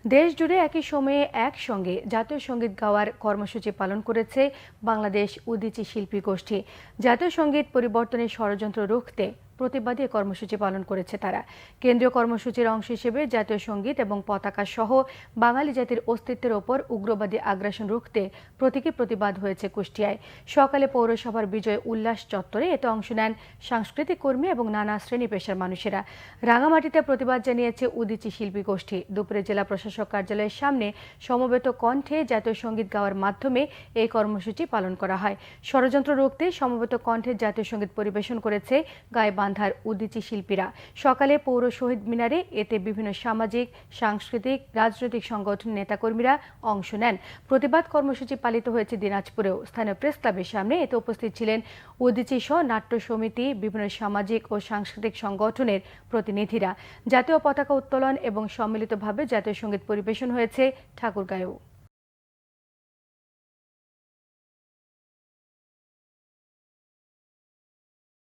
দেশ জুড়ে একই সময়ে একসঙ্গে জাতীয় সঙ্গীত গাওয়ার কর্মসূচি পালন করেছে বাংলাদেশ উদীচী শিল্পী গোষ্ঠী। জাতীয় সঙ্গীত পরিবর্তনের ষড়যন্ত্র রুখতে প্রতিবাদী কর্মসূচি পালন করেছে তারা। কেন্দ্রীয় কর্মসূচির অংশ হিসেবে জাতীয় সঙ্গীত এবং পতাকা সহ বাঙালি জাতির অস্তিত্বের ওপর উগ্রবাদী আগ্রাসন রুখতে প্রতীকী প্রতিবাদ হয়েছে কুষ্টিয়ায়। সকালে পৌরসভার বিজয় উল্লাস চত্বরে এতে অংশ নেন সাংস্কৃতিক কর্মী এবং নানা শ্রেণী পেশার মানুষেরা। রাঙামাটিতে প্রতিবাদ জানিয়েছে উদীচী শিল্পী গোষ্ঠী। দুপুরে জেলা প্রশাসক কার্যালয়ের সামনে সমবেত কণ্ঠে জাতীয় সঙ্গীত গাওয়ার মাধ্যমে এই কর্মসূচি পালন করা হয়। ষড়যন্ত্র রুখতে সমবেত কণ্ঠে জাতীয় সঙ্গীত পরিবেশন করেছে গাইবান্ধার উদীচী শিল্পীরা। সকালে পৌর শহীদ মিনারে এতে বিভিন্ন সামাজিক, সাংস্কৃতিক, রাজনৈতিক সংগঠনের নেতাকর্মীরা অংশ নেন। প্রতিবাদ কর্মসূচি পালিত হয়েছে দিনাজপুরেও। স্থানীয় প্রেস ক্লাবের সামনে এতে উপস্থিত ছিলেন উদীচী সহ নাট্য সমিতি, বিভিন্ন সামাজিক ও সাংস্কৃতিক সংগঠনের প্রতিনিধিরা। জাতীয় পতাকা উত্তোলন এবং সম্মিলিতভাবে জাতীয় সঙ্গীত পরিবেশন হয়েছে ঠাকুরগাঁয়েও।